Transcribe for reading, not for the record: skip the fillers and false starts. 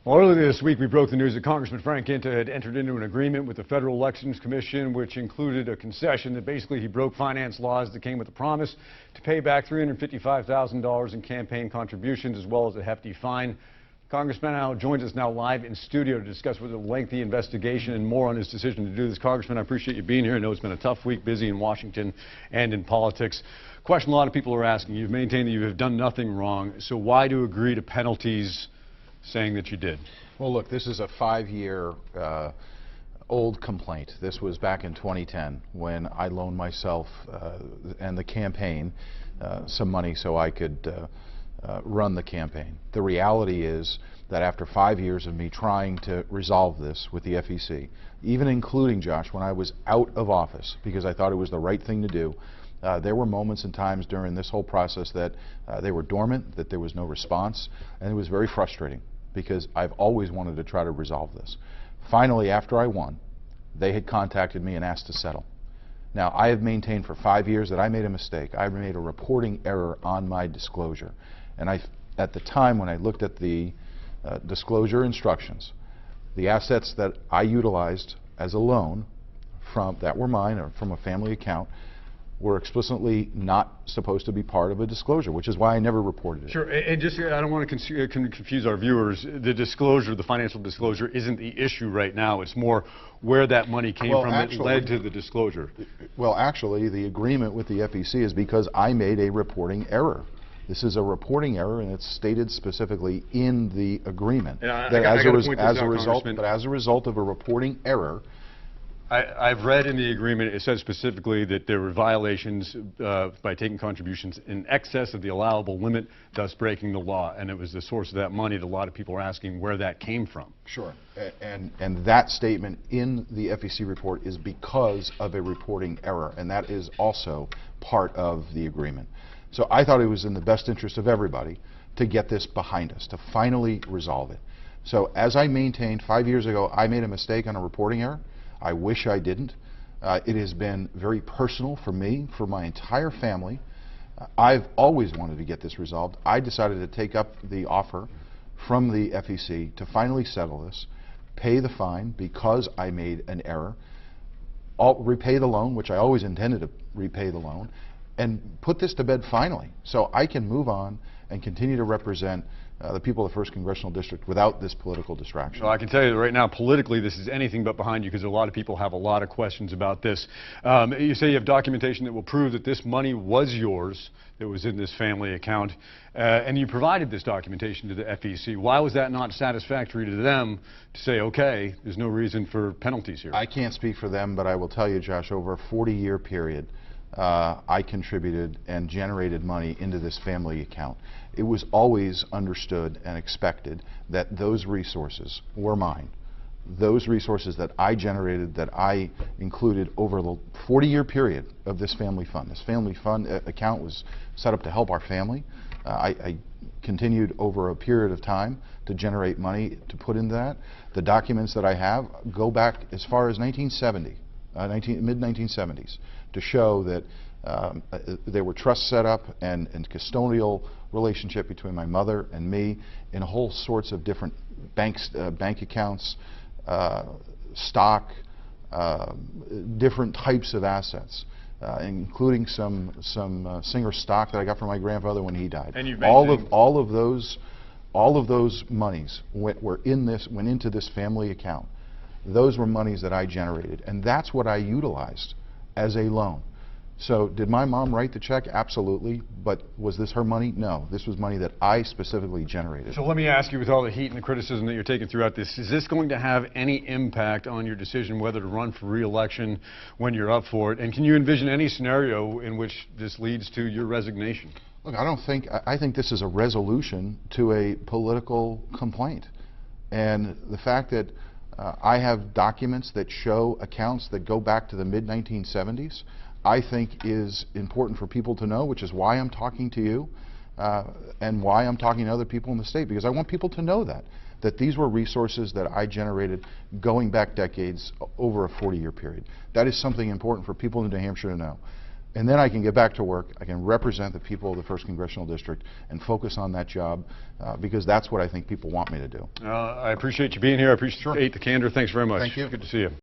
Well, earlier this week, we broke the news that Congressman Frank Guinta had entered into an agreement with the Federal Elections Commission, which included a concession that basically he broke finance laws that came with a promise to pay back $355,000 in campaign contributions, as well as a hefty fine. Congressman now joins us now live in studio to discuss with a lengthy investigation and more on his decision to do this. Congressman, I appreciate you being here. I know it's been a tough week, busy in Washington and in politics. Question a lot of people are asking. You've maintained that you have done nothing wrong, so why do you agree to penalties saying that you did? Well, look, this is a 5-year old complaint. This was back in 2010 when I loaned myself and the campaign some money so I could run the campaign. The reality is that after 5 years of me trying to resolve this with the FEC, even including, Josh, when I was out of office because I thought it was the right thing to do, there were moments and times during this whole process that they were dormant, that there was no response, and it was very frustrating because I've always wanted to try to resolve this. Finally, after I won, they had contacted me and asked to settle. Now, I have maintained for 5 years that I made a mistake. I made a reporting error on my disclosure. And at the time when I looked at the disclosure instructions, the assets that I utilized as a loan that were mine or from a family account were explicitly not supposed to be part of a disclosure, which is why I never reported it. Sure, and just, I don't want to confuse our viewers. The disclosure, the financial disclosure, isn't the issue right now. It's more where that money came from that led to the disclosure. Well, actually, the agreement with the FEC is because I made a reporting error. This is a reporting error, and it's stated specifically in the agreement that as a result of a reporting error, I've read in the agreement, it says specifically that there were violations by taking contributions in excess of the allowable limit, thus breaking the law. And it was the source of that money that a lot of people are asking where that came from. Sure. And that statement in the FEC report is because of a reporting error, and that is also part of the agreement. So I thought it was in the best interest of everybody to get this behind us, to finally resolve it. So as I maintained 5 years ago, I made a mistake on a reporting error. I wish I didn't. It has been very personal for me, for my entire family. I've always wanted to get this resolved. I decided to take up the offer from the FEC to finally settle this, pay the fine because I made an error, repay the loan, which I always intended to repay the loan, and put this to bed finally so I can move on and continue to represent the people of the 1st Congressional District without this political distraction. Well, I can tell you that right now, politically, this is anything but behind you because a lot of people have a lot of questions about this. You say you have documentation that will prove that this money was yours, that was in this family account, and you provided this documentation to the FEC. Why was that not satisfactory to them to say, okay, there's no reason for penalties here? I can't speak for them, but I will tell you, Josh, over a 40-year period, I contributed and generated money into this family account. It was always understood and expected that those resources were mine. Those resources that I generated, that I included over the 40-year period of this family fund. This family fund account was set up to help our family. I continued over a period of time to generate money to put into that. The documents that I have go back as far as 1970, mid-1970s, to show that there were trusts set up and custodial relationship between my mother and me in whole sorts of different bank accounts, stock, different types of assets, including some Singer stock that I got from my grandfather when he died. And all of those monies went into this family account. Those were monies that I generated, and that's what I utilized as a loan. So did my mom write the check? Absolutely. But was this her money? No. This was money that I specifically generated. So let me ask you, with all the heat and the criticism that you're taking throughout this, is this going to have any impact on your decision whether to run for re-election when you're up for it? And can you envision any scenario in which this leads to your resignation? Look, I think this is a resolution to a political complaint. And the fact that I have documents that show accounts that go back to the mid-1970s, I think is important for people to know, which is why I'm talking to you and why I'm talking to other people in the state, because I want people to know that these were resources that I generated going back decades over a 40-year period. That is something important for people in New Hampshire to know. And then I can get back to work. I can represent the people of the 1st Congressional District and focus on that job because that's what I think people want me to do. I appreciate you being here. I appreciate the candor. Thanks very much. Thank you. Good to see you.